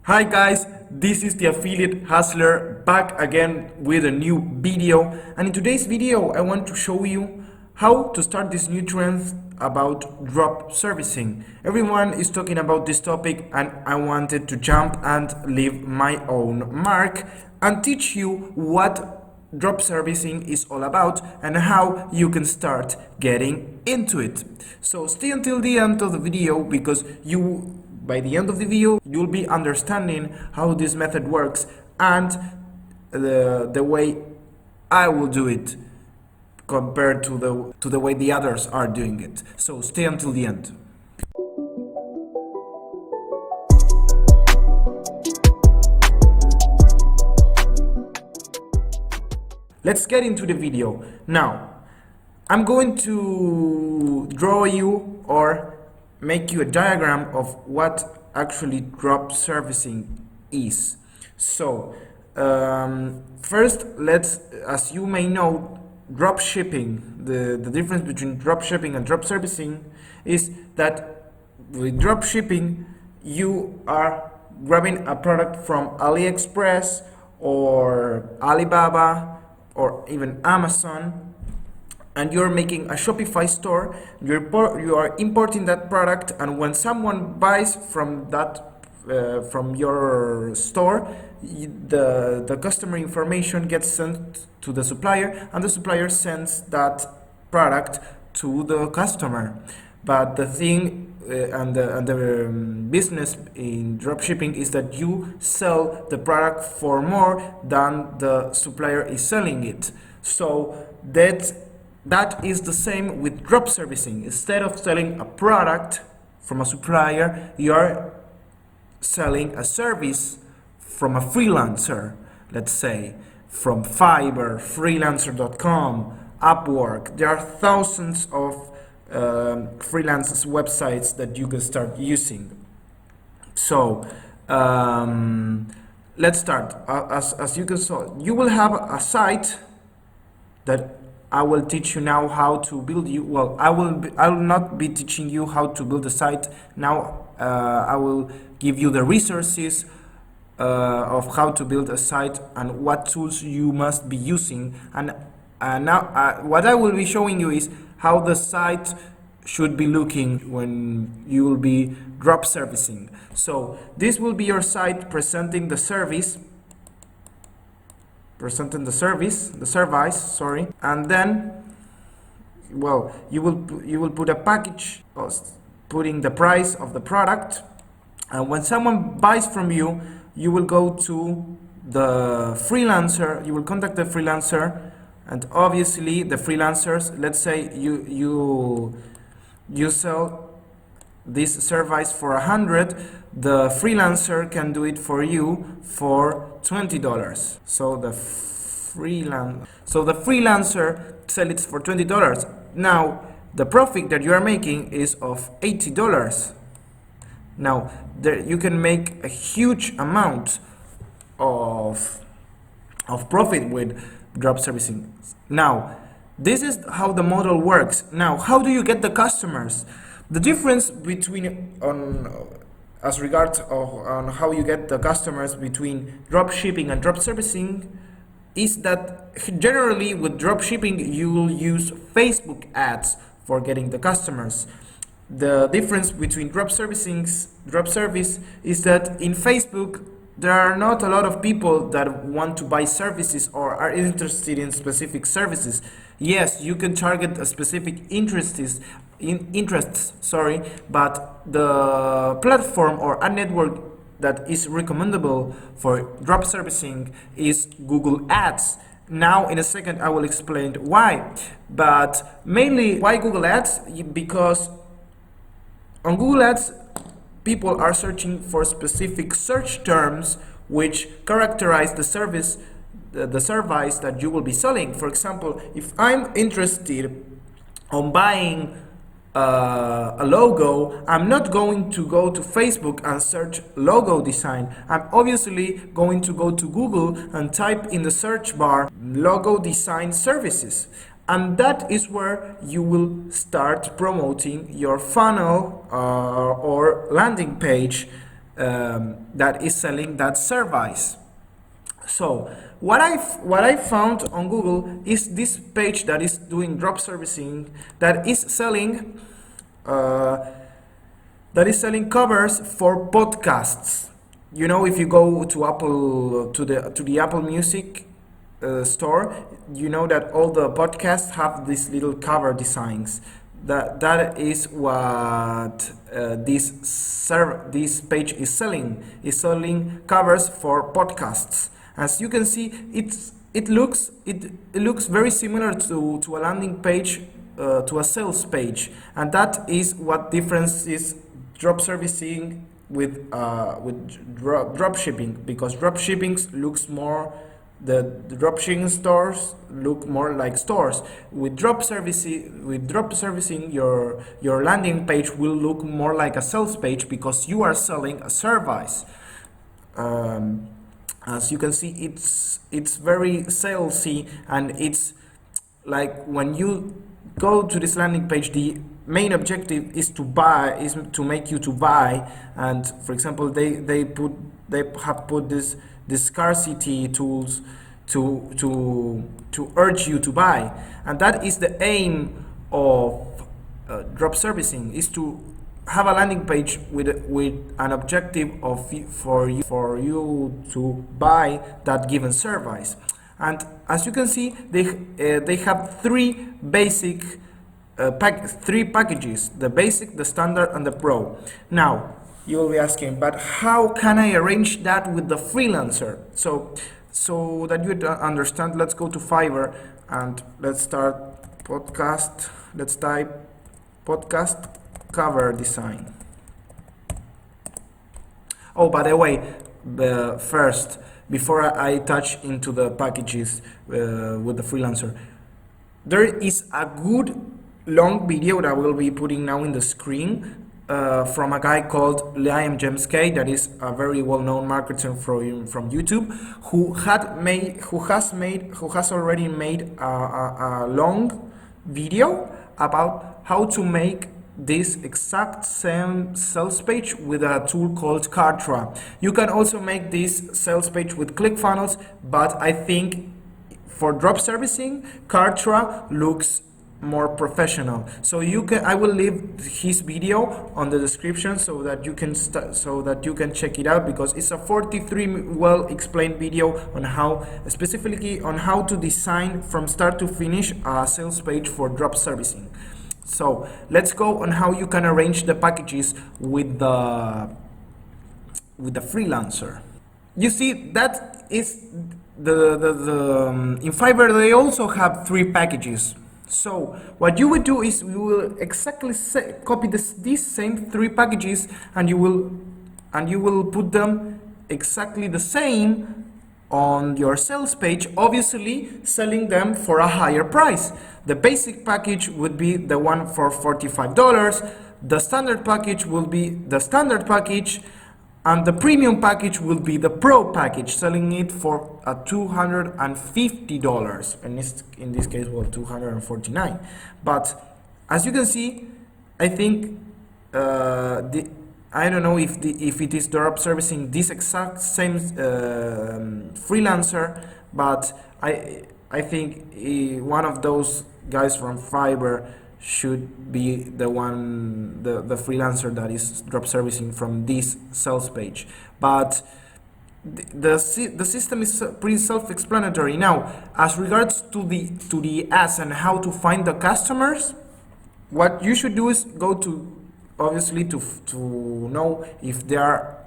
Hi guys, this is the Affiliate Hustler back again with a new video, and in today's video I want to show you how to start this new trend about drop servicing. Everyone is talking about this topic and I wanted to jump and leave my own mark and teach you what drop servicing is all about and how you can start getting into it. So stay until the end of the video because by the end of the video you'll be understanding how this method works and the way I will do it compared to the way the others are doing it. So stay until the end. Let's get into the video. Now, I'm going to draw you or make you a diagram of what actually drop servicing is. So, first, as you may know, drop shipping, the difference between drop shipping and drop servicing is that with drop shipping, you are grabbing a product from AliExpress or Alibaba or even Amazon, and you're making a Shopify store. You are importing that product, and when someone buys from from your store, the customer information gets sent to the supplier, and the supplier sends that product to the customer. But the thing and the business in dropshipping is that you sell the product for more than the supplier is selling it. So that is the same with drop servicing. Instead of selling a product from a supplier, you are selling a service from a freelancer, let's say from Fiverr, freelancer.com, Upwork. There are thousands of freelance websites that you can start using. So let's start. As you can see, you will have a site that I will teach you now how to build. I will not be teaching you how to build a site now. I will give you the resources of how to build a site and what tools you must be using. And now what I will be showing you is how the site should be looking when you will be drop servicing. So this will be your site presenting the service, sorry, and then, well, you will put a package, putting the price of the product, and when someone buys from you, you will go to the freelancer. You will contact the freelancer, and obviously the freelancers. Let's say you sell this service for 100. The freelancer can do it for you for $20. So the freelancer sell it for $20. Now the profit that you are making is of $80. Now you can make a huge amount of profit with drop servicing. Now this is how the model works. Now how do you get the customers? The difference between as regards on how you get the customers between drop shipping and drop servicing is that generally with drop shipping you will use Facebook ads for getting the customers. The difference between drop service is that in Facebook there are not a lot of people that want to buy services or are interested in specific services. Yes, you can target a specific interests, but the platform or a network that is recommendable for drop servicing is Google Ads. Now in a second I will explain why, but mainly why Google Ads, because on Google Ads people are searching for specific search terms which characterize the service that you will be selling. For example, if I'm interested on buying a logo, I'm not going to go to Facebook and search logo design. I'm obviously going to go to Google and type in the search bar logo design services. And that is where you will start promoting your funnel or landing page that is selling that service. So what I found on Google is this page that is doing drop servicing, that is selling covers for podcasts. You know, if you go to Apple, to the Apple Music store, you know that all the podcasts have these little cover designs. That is what this page is selling. Is selling covers for podcasts. As you can see, it looks very similar to a landing page, to a sales page, and that is what difference is drop servicing with drop shipping, because drop shipping looks more, the dropshipping stores look more like stores. With drop servicing, your landing page will look more like a sales page because you are selling a service. As you can see, it's very salesy, and it's like when you go to this landing page, the main objective is to make you to buy. And for example, they have put this scarcity tools to urge you to buy, and that is the aim of drop servicing, is to have a landing page with an objective of for you to buy that given service. And as you can see, they have three packages: the basic, the standard, and the pro. Now you'll be asking, but how can I arrange that with the freelancer? So that you understand, let's go to Fiverr and let's start podcast. Let's type podcast cover design. Oh, by the way, first, before I touch into the packages with the freelancer, there is a good long video that I will be putting now in the screen from a guy called Liam James K, that is a very well-known marketer from YouTube, who has already made a long video about how to make this exact same sales page with a tool called Kartra. You can also make this sales page with ClickFunnels, but I think for drop servicing, Kartra looks more professional. So I will leave his video on the description so that you can check it out, because it's a 43 well explained video on how, specifically on how to design from start to finish a sales page for drop servicing. So let's go on how you can arrange the packages with the freelancer. You see, that is in Fiverr they also have three packages. So what you would do is you will exactly copy these same three packages, and you will put them exactly the same on your sales page, obviously selling them for a higher price. The basic package would be the one for $45, the standard package will be the standard package, and the premium package will be the pro package, selling it for $250, and in this case, well, $249. But as you can see, I think I don't know if it is drop servicing this exact same freelancer, but I think one of those guys from Fiverr should be the freelancer that is drop servicing from this sales page. But the system is pretty self-explanatory. Now, as regards to the ads and how to find the customers, what you should do is go to, obviously, to know if there are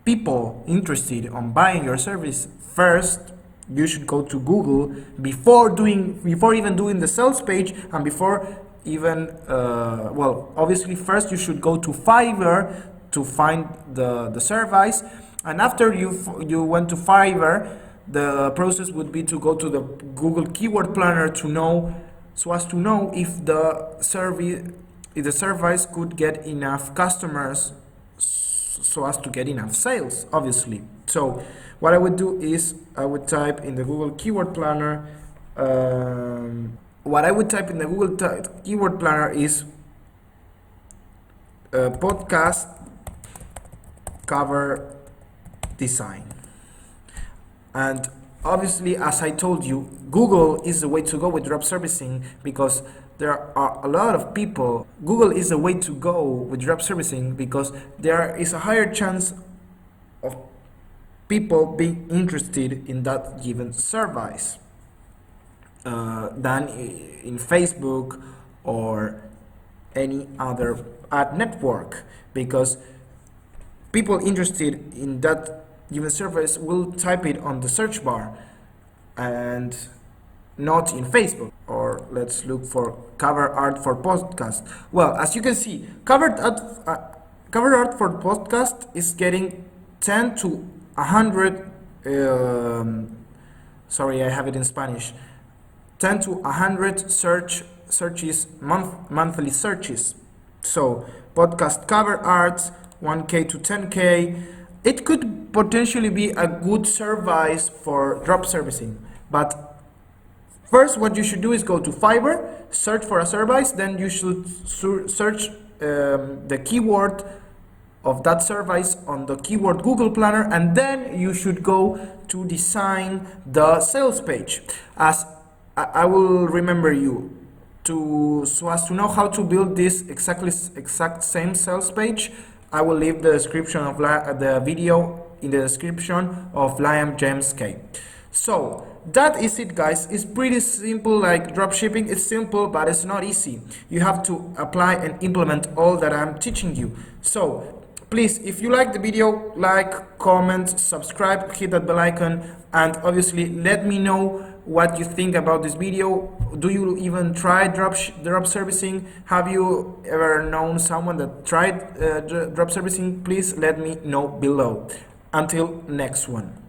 people interested on buying your service. First, you should go to Google before even doing the sales page, and before even well, obviously first you should go to Fiverr to find the service, and after you went to Fiverr, the process would be to go to the Google Keyword Planner to know if the service could get enough customers so as to get enough sales, obviously. So what I would do is I would type in the Google Keyword Planner, Keyword Planner is podcast cover design. And obviously, as I told you, Google is the way to go with drop servicing, because there are a lot of people. Google is the way to go with drop servicing because there is a higher chance of people being interested in that given service than in Facebook or any other ad network, because people interested in that given service will type it on the search bar and not in Facebook. Or let's look for cover art for podcast. Well, as you can see, cover art for podcast is getting 10 to 100 sorry, I have it in Spanish, 10 to 100 searches monthly searches. So podcast cover art 1k to 10k, it could potentially be a good service for drop servicing. But first, what you should do is go to Fiverr, search for a service, then you should search the keyword of that service on the keyword Google Planner, and then you should go to design the sales page. As I will remember you so as to know how to build this exact same sales page, I will leave the description of the video in the description of Liam James K. So that is it, guys. It's pretty simple. Like dropshipping, it's simple, but it's not easy. You have to apply and implement all that I'm teaching you. So please, if you like the video, like, comment, subscribe, hit that bell icon, and obviously let me know what you think about this video. Do you even try drop servicing? Have you ever known someone that tried drop servicing? Please let me know below. Until next one.